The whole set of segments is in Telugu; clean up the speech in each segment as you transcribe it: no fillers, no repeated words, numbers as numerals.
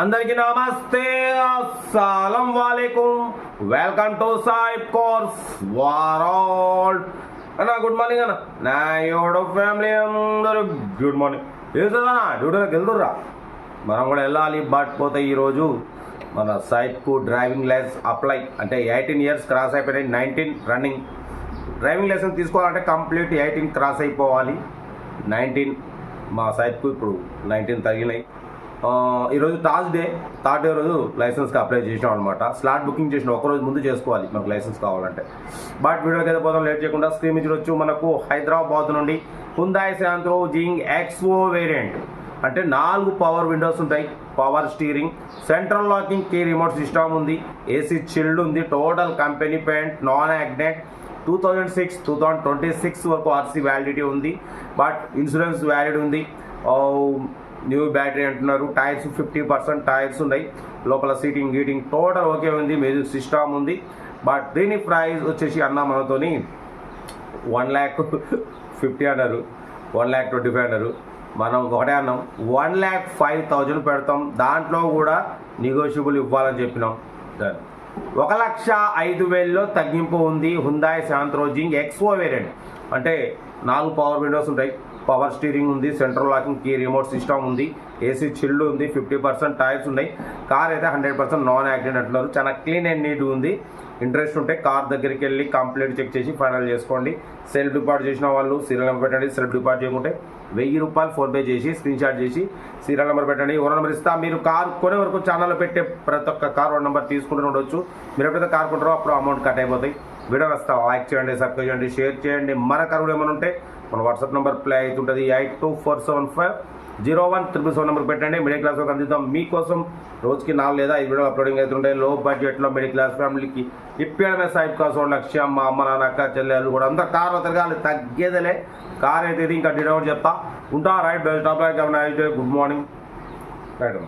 అందరికీ నమస్తే, అస్సలం వాలేకుం. Welcome to Saib course world. అన్న గుడ్ మార్నింగ్ అన్న. నా యోడో ఫ్యామిలీ అందరూ గుడ్ మార్నింగ్. తెలుస్తుందన్నా డ్యూటీలోకి వెళ్తుర్రా, మనం కూడా వెళ్ళాలి. బట్ పోతే ఈరోజు మన సైట్కు డ్రైవింగ్ లైసెన్స్ అప్లై అంటే 18 years క్రాస్ అయిపోయినాయి, 19 రన్నింగ్. డ్రైవింగ్ లైసెన్స్ తీసుకోవాలంటే కంప్లీట్ 18 క్రాస్ అయిపోవాలి. 19 మా సైట్కు ఇప్పుడు 19 తగిలినాయి. ఈరోజు థర్డ్ డే రోజు లైసెన్స్కి అప్లై చేసినాం అనమాట. స్లాట్ బుకింగ్ చేసినాం, ఒకరోజు ముందు చేసుకోవాలి మనకు లైసెన్స్ కావాలంటే. బట్ వీడియోకి అయితే పోతాం లేట్ చేయకుండా. స్క్రీన్ మీద చూడొచ్చు, మనకు హైదరాబాద్ నుండి హుందాయ్ శాంత్రో జింగ్ ఎక్స్ఓ వేరియంట్ అంటే 4 పవర్ విండోస్ ఉంటాయి, power steering, central locking key remote system ఉంది, ఏసీ చిల్డ్ ఉంది, total company paint, non accident, 2006-2026 వరకు ఆర్సీ వ్యాలిడిటీ ఉంది. బట్ ఇన్సూరెన్స్ వ్యాలిడ్ ఉంది. న్యూ బ్యాటరీ అంటున్నారు. టైర్స్ 50% టైర్స్ ఉన్నాయి. లోపల సీటింగ్ గీటింగ్ టోటల్ ఓకే ఉంది. మ్యూజిక్ సిస్టమ్ ఉంది. బట్ దీని ప్రైస్ వచ్చేసి అన్న మనతోని 1,50,000 అన్నారు, 1,25,000 అన్నారు. మనం ఒకటే అన్నాం 1,05,000 పెడతాం. దాంట్లో కూడా నెగోషియబుల్ ఇవ్వాలని చెప్పినాం. 1,05,000లో తగ్గింపు ఉంది. హుందాయ్ శాంత్రో జింగ్ ఎక్స్ఓ వేరియంట్ అంటే 4 పవర్ విండోస్ ఉంటాయి, పవర్ స్టీరింగ్ ఉంది, central locking key remote system ఉంది, ఏసీ చిల్డ్ ఉంది, 50% టైర్స్ ఉన్నాయి. కార్ అయితే 100% నాన్ యాక్సిడెంట్ అంటున్నారు. చాలా క్లీన్ అండ్ నీట్ ఉంది. ఇంట్రెస్ట్ ఉంటే కార్ దగ్గరికి వెళ్ళి కంప్లీట్ చెక్ చేసి ఫైనల్ చేసుకోండి. సెల్ఫ్ డిపాజిట్ చేసిన వాళ్ళు సీరియల్ నెంబర్ పెట్టండి. సెల్ఫ్ డిపాజిట్ చేయకుంటే 1,000 రూపాయలు ఫోన్పే చేసి స్క్రీన్ షాట్ చేసి సీరియల్ నెంబర్ పెట్టండి. ఓనర్ నెంబర్ ఇస్తా. మీరు కార్ కొనే వరకు ఛానల్లో పెట్టే ప్రతి ఒక్క కార్ ఓనర్ నెంబర్ తీసుకుంటూ ఉండొచ్చు. మీరు ఎప్పుడైతే కార్ కొంటారో అప్పుడు అమౌంట్ కట్ అయిపోతాయి. వీడియో వస్తా లైక్ చేయండి, సబ్స్క్రైబ్ చేయండి, షేర్ చేయండి. మన కార్ కూడా ఏమైనా ఉంటే మన వాట్సాప్ నెంబర్ ప్లే అవుతుంటుంది. 8247501777 నెంబర్ పెట్టండి. మిడిల్ క్లాస్ వరకు అందిద్దాం మీకోసం. రోజుకి 4 లేదా 5 వీడియోలు అప్లోడింగ్ అవుతుంటాయి. లో బడ్జెట్లో మిడిల్ క్లాస్ ఫ్యామిలీకి ఇప్పడమే సాయిబ్ కాస్ లక్ష్యం. మా అమ్మ నాన్న అక్క చెల్లెలు కూడా అంతా కార్లో తిరగాలి, తగ్గేదలే. కార్ అయితే ఇంకా డీటెయిల్ చెప్తా ఉంటా. రైట్ బెస్ట్ టాప్ అయితే good morning. Right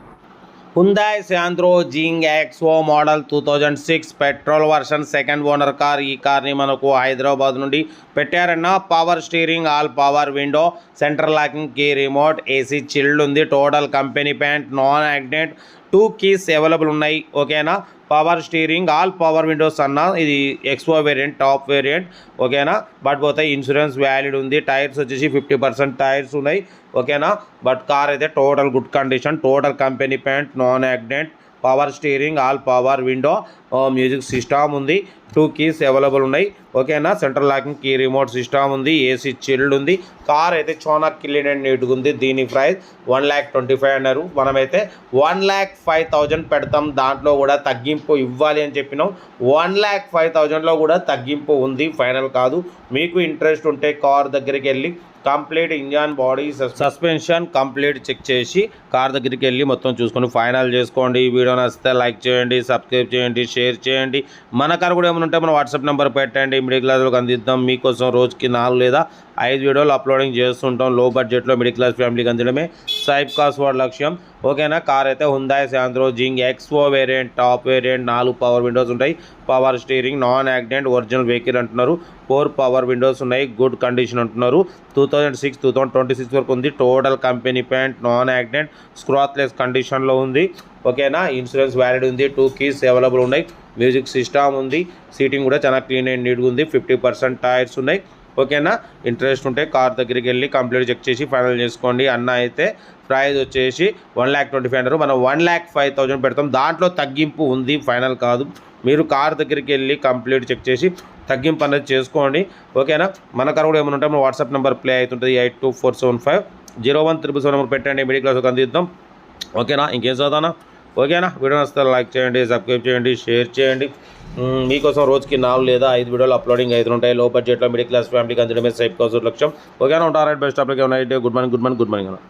Hyundai Santro Xing XO model 2006 petrol version second owner car. ఈ కార్ని మనకు హైదరాబాద్ నుండి పెట్టారన్న. Power steering, all power window, central locking key remote, AC chilled ఉంది, total company paint, non accident, 2 keys available ఉన్నాయి. ఓకేనా. Power steering, all power windows అన్న. ఇది ఎక్స్ఓ వేరియంట్, టాప్ వేరియంట్. ఓకేనా. బట్ పోతే ఇన్సూరెన్స్ వ్యాలిడ్ ఉంది. టైర్స్ వచ్చేసి 50% టైర్స్ ఉన్నాయి. ఓకేనా. బట్ కార్ అయితే total good condition, total company paint, non accident, power steering, all power window, music system ఉంది, 2 keys అవైలబుల్ ఉన్నాయి. ఓకేనా. Central locking key remote system ఉంది, ఏసీ చిల్డ్ ఉంది. కార్ అయితే చాలా క్లీన్ అండ్ నీట్గా ఉంది. దీని ప్రైస్ 1,25,000 అన్నారు. మనమైతే 1,05,000 పెడతాం. దాంట్లో కూడా తగ్గింపు ఇవ్వాలి అని చెప్పినాం. 1,05,000లో కూడా తగ్గింపు ఉంది, ఫైనల్ కాదు. మీకు ఇంట్రెస్ట్ ఉంటే కార్ దగ్గరికి వెళ్ళి complete engine, body, suspension complete check చేసి కార్ దగ్గరికి వెళ్ళి మొత్తం చూసుకొని ఫైనల్ చేసుకోండి. వీడియో నచ్చితే లైక్ చేయండి, సబ్స్క్రైబ్ చేయండి, షేర్ చేయండి. మన కార్ కూడా ఏమైనా ఉంటే మన వాట్సాప్ నెంబర్ పెట్టండి. మిడిల్ క్లాస్లోకి అందిద్దాం మీకోసం. రోజుకి 4 లేదా 5 వీడియోలు అప్లోడింగ్ చేస్తుంటాం. లో బడ్జెట్లో మిడిల్ క్లాస్ ఫ్యామిలీకి అందించడమే సాయిబ్ కాస్ వాడి లక్ష్యం. ఓకేనా. కార్ అయితే Hyundai Santro Xing XO variant, top variant, 4 power windows ఉంటాయి, power steering, non accident, original vehicle అంటున్నారు. 4 పవర్ విండోస్ ఉన్నాయి, గుడ్ కండిషన్ అంటున్నారు. 2006-2026 వరకు ఉంది. Total company paint, non accident, scratchless కండిషన్లో ఉంది. ఓకేనా. ఇన్సూరెన్స్ వ్యాలిడ్ ఉంది. 2 keys అవైలబుల్ ఉన్నాయి. మ్యూజిక్ సిస్టమ్ ఉంది. సీటింగ్ కూడా చాలా క్లీన్ అండ్ నీట్గా ఉంది. 50% టైర్స్ ఉన్నాయి. ఓకేనా. ఇంట్రెస్ట్ ఉంటే కార్ దగ్గరికి వెళ్ళి కంప్లీట్ చెక్ చేసి ఫైనల్ చేసుకోండి. అన్న అయితే ప్రైస్ వచ్చేసి 1,25,000 అన్నారు. మనం 1,05,000 పెడతాం. దాంట్లో తగ్గింపు ఉంది, ఫైనల్ కాదు. మీరు కార్ దగ్గరికి వెళ్ళి కంప్లీట్ చెక్ చేసి తగ్గింపు అనేది చేసుకోండి. ఓకేనా. మన కార్ కూడా ఏమైనా ఉంటే మన వాట్సాప్ నెంబర్ ప్లే అవుతుంటుంది. 8247501777 నెంబర్ పెట్టండి. మిడిల్ క్లాస్ అందిద్దాం. ఓకేనా. ఇంకేం చదువుతానా. ఓకేనా. వీడియో నచ్చితే లైక్ చేయండి, సబ్స్క్రైబ్ చేయండి, షేర్ చేయండి. మీకోసం రోజుకి 4 లేదా 5 వీడియోలు అప్లోడింగ్ అవుతుంటాయి. లో బడ్జెట్లో మిడిల్ క్లాస్ ఫ్యామిలీకి అందించడమే సాయిబ్ కాస్ లక్ష్యం. ఓకేనా. ఉంటారా. బెస్ట్ టాపిక్ ఉన్నాయి. Good morning.